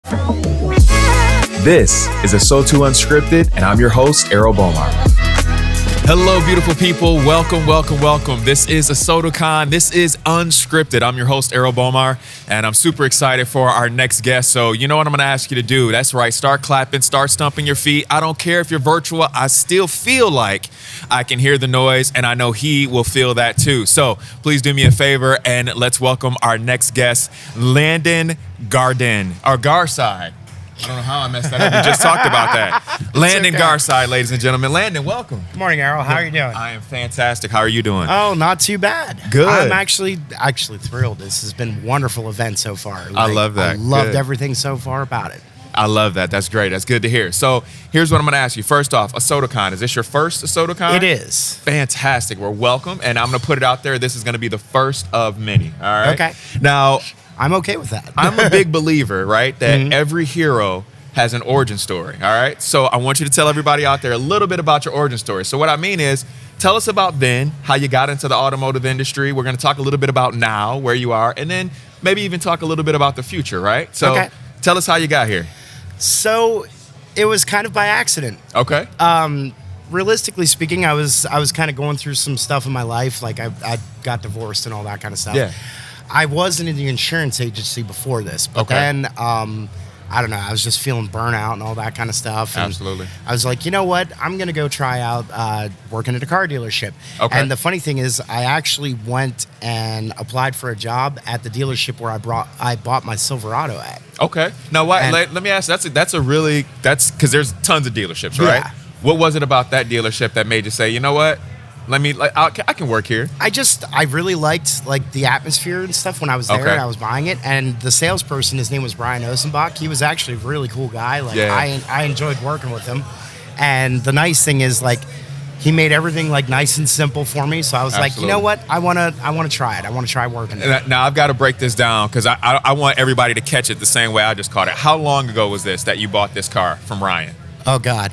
This is ASOTU Unscripted, and I'm your host, Errol Bomar. Hello, beautiful people. Welcome, welcome, welcome. This is ASOTU. This is Unscripted. I'm your host, Errol Bomar, and I'm super excited for our next guest. So you know what I'm going to ask you to do. That's right. Start clapping, start stomping your feet. I don't care if you're virtual. I still feel like I can hear the noise, and I know he will feel that too. So please do me a favor, and let's welcome our next guest, Landon Garside. I don't know how I messed that up. We just talked about that. Landon Garside, ladies and gentlemen. Landon, welcome. Good morning, Errol. How are you doing? I am fantastic. How are you doing? Oh, not too bad. Good. I'm actually thrilled. This has been a wonderful event so far. I love that. I loved everything so far about it. I love that. That's great. That's good to hear. So here's what I'm going to ask you. First off, ASOTU. Is this your first ASOTU? It is. Fantastic. Well, welcome. And I'm going to put it out there. This is going to be the first of many. All right? Okay. Now, I'm okay with that. I'm a big believer, right, that every hero has an origin story, all right? So I want you to tell everybody out there a little bit about your origin story. So what I mean is, tell us about then, how you got into the automotive industry. We're going to talk a little bit about now, where you are, and then maybe even talk a little bit about the future, right? So Tell us how you got here. So it was kind of by accident. Okay. Realistically speaking, I was kind of going through some stuff in my life. Like I got divorced and all that kind of stuff. Yeah. I wasn't in the insurance agency before this, but then I don't know, I was just feeling burnout and all that kind of stuff. And absolutely. I was like, you know what? I'm going to go try out working at a car dealership. Okay. And the funny thing is, I actually went and applied for a job at the dealership where I bought my Silverado at. Okay. Now, let me ask, that's because there's tons of dealerships, right? Yeah. What was it about that dealership that made you say, you know what? I can work here. I really liked the atmosphere and stuff when I was there and I was buying it. And the salesperson, his name was Brian Osenbach. He was actually a really cool guy. I enjoyed working with him. And the nice thing is he made everything nice and simple for me. So I was like, you know what? I want to try it. I want to try working it. Now I've got to break this down because I want everybody to catch it the same way I just caught it. How long ago was this that you bought this car from Ryan? Oh, God.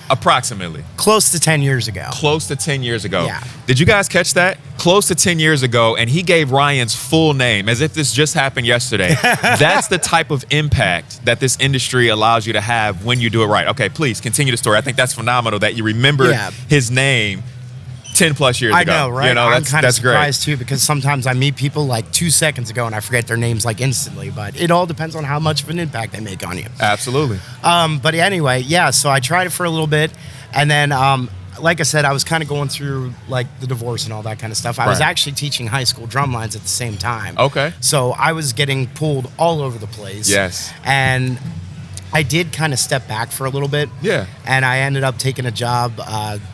Approximately. Close to 10 years ago. Close to 10 years ago. Yeah. Did you guys catch that? Close to 10 years ago, and he gave Ryan's full name as if this just happened yesterday. That's the type of impact that this industry allows you to have when you do it right. Okay, please continue the story. I think that's phenomenal that you remember his name 10 plus years ago. I know, right? I'm kind of surprised great. too, because sometimes I meet people 2 seconds ago and I forget their names instantly, but it all depends on how much of an impact they make on you. Absolutely. But anyway, so I tried it for a little bit, and then like I said, I was kind of going through the divorce and all that kind of stuff. I was actually teaching high school drumlines at the same time. Okay. So I was getting pulled all over the place. Yes. And I did kind of step back for a little bit. Yeah. And I ended up taking a job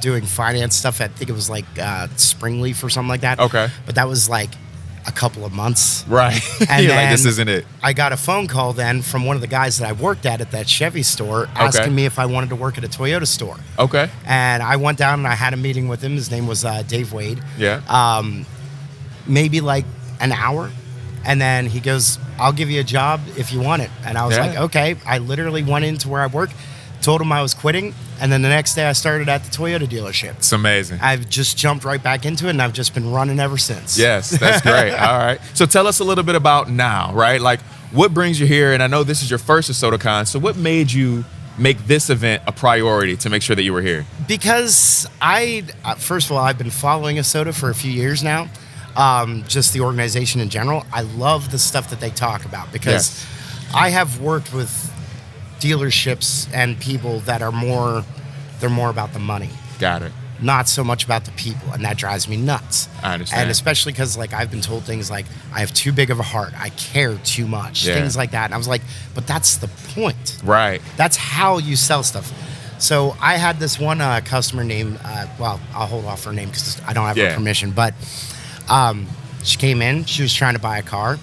doing finance stuff. I think it was Springleaf or something like that. Okay. But that was a couple of months. Right. And You're then this isn't it. I got a phone call then from one of the guys that I worked at that Chevy store asking me if I wanted to work at a Toyota store. Okay. And I went down and I had a meeting with him. His name was Dave Wade. Yeah. Maybe an hour. And then he goes, I'll give you a job if you want it. And I was like, okay. I literally went into where I work, told him I was quitting. And then the next day I started at the Toyota dealership. It's amazing. I've just jumped right back into it, and I've just been running ever since. Yes, that's great. All right. So tell us a little bit about now, right? What brings you here? And I know this is your first ASOTU. So what made you make this event a priority to make sure that you were here? Because first of all, I've been following ASOTU for a few years now. Just the organization in general. I love the stuff that they talk about because I have worked with dealerships and people that are more about the money. Got it. Not so much about the people, and that drives me nuts. I understand. And especially because I've been told things I have too big of a heart, I care too much, things like that. And I was like, but that's the point. Right. That's how you sell stuff. So I had this one customer named, I'll hold off her name because I don't have her permission, but she came in, she was trying to buy a car.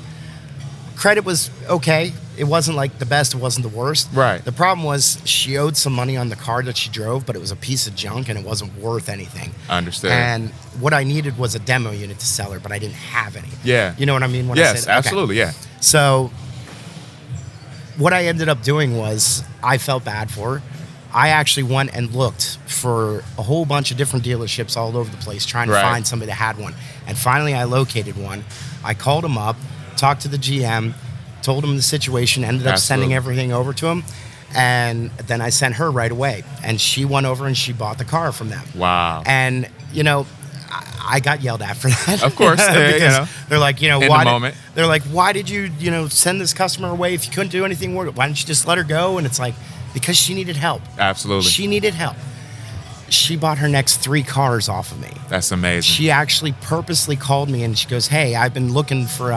Credit was okay. It wasn't the best, it wasn't the worst. Right. The problem was she owed some money on the car that she drove, but it was a piece of junk and it wasn't worth anything. I understand. And what I needed was a demo unit to sell her, but I didn't have any. Yeah. You know what I mean when I say that? absolutely, yeah. So what I ended up doing was I felt bad for her. I actually went and looked for a whole bunch of different dealerships all over the place trying to find somebody that had one. And finally I located one. I called him up, talked to the GM, told him the situation, ended up sending everything over to him. And then I sent her right away. And she went over and she bought the car from them. Wow. And, I got yelled at for that. Of course. Because they're like, in the moment. They're like, why did you, send this customer away if you couldn't do anything? Why didn't you just let her go? And it's like, because she needed help. Absolutely. She needed help. She bought her next 3 cars off of me. That's amazing. She actually purposely called me and she goes, hey, I've been looking for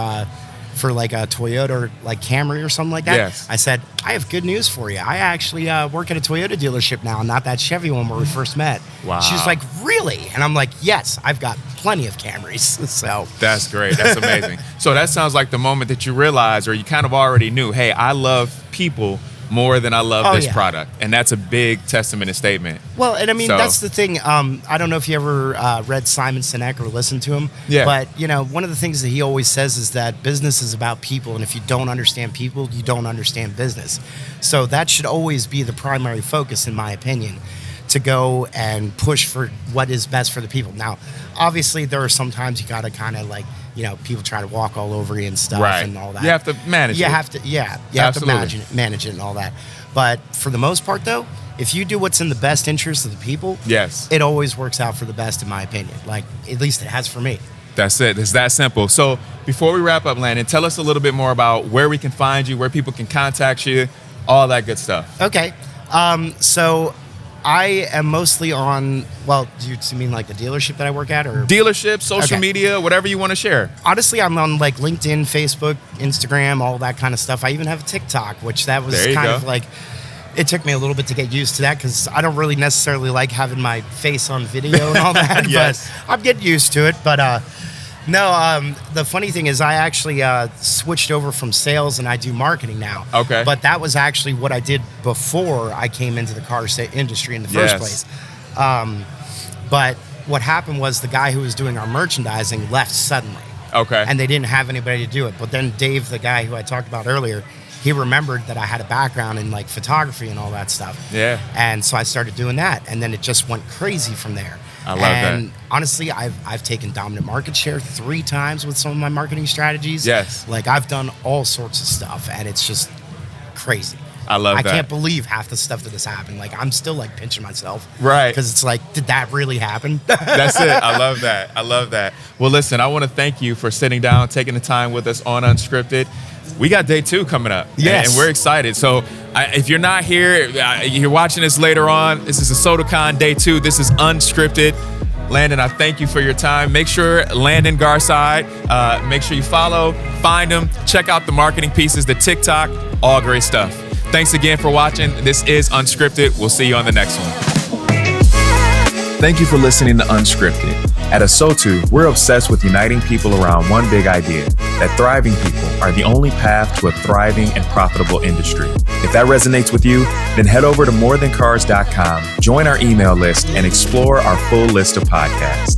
like a Toyota or like Camry or something like that. Yes. I said, I have good news for you. I actually work at a Toyota dealership now, not that Chevy one where we first met. Wow. She's like, really? And I'm like, yes, I've got plenty of Camrys. So that's great. That's amazing. So that sounds like the moment that you realized, or you kind of already knew, hey, I love people more than I love this product. And that's a big testament and statement. Well, and I mean, that's the thing. I don't know if you ever read Simon Sinek or listened to him. Yeah. But, one of the things that he always says is that business is about people. And if you don't understand people, you don't understand business. So that should always be the primary focus, in my opinion, to go and push for what is best for the people. Now, obviously, there are some times you got to kind of like, people try to walk all over you and stuff and all that. You have to manage it. You have to manage it and all that. But for the most part, though, if you do what's in the best interest of the people, yes, it always works out for the best, in my opinion. Like, at least it has for me. That's it. It's that simple. So before we wrap up, Landon, tell us a little bit more about where we can find you, where people can contact you, all that good stuff. Okay. So I am mostly on, well, do you mean like the dealership that I work at? Or dealership, social media, whatever you want to share. Honestly, I'm on like LinkedIn, Facebook, Instagram, all that kind of stuff. I even have a TikTok, which that was kind of like, it took me a little bit to get used to that because I don't really necessarily like having my face on video and all that. Yes. But I'm getting used to it. But no, the funny thing is I actually switched over from sales and I do marketing now. Okay. But that was actually what I did before I came into the car industry in the first place. But what happened was the guy who was doing our merchandising left suddenly. Okay. And they didn't have anybody to do it. But then Dave, the guy who I talked about earlier, he remembered that I had a background in like photography and all that stuff. Yeah. And so I started doing that. And then it just went crazy from there. I love that. And honestly, I've taken dominant market share 3 times with some of my marketing strategies. Yes. Like I've done all sorts of stuff and it's just crazy. I love that. I can't believe half the stuff that has happened. Like I'm still like pinching myself. Right. Because it's like, did that really happen? That's it. I love that. I love that. Well, listen, I want to thank you for sitting down, taking the time with us on Unscripted. We got day 2 coming up. Yes. And we're excited. So if you're not here, you're watching this later on. This is ASOTU day 2. This is Unscripted. Landon, I thank you for your time. Make sure Landon Garside, make sure you follow, find him, check out the marketing pieces, the TikTok, all great stuff. Thanks again for watching. This is Unscripted. We'll see you on the next one. Thank you for listening to Unscripted. At ASOTU, we're obsessed with uniting people around one big idea, that thriving people are the only path to a thriving and profitable industry. If that resonates with you, then head over to morethancars.com, join our email list, and explore our full list of podcasts.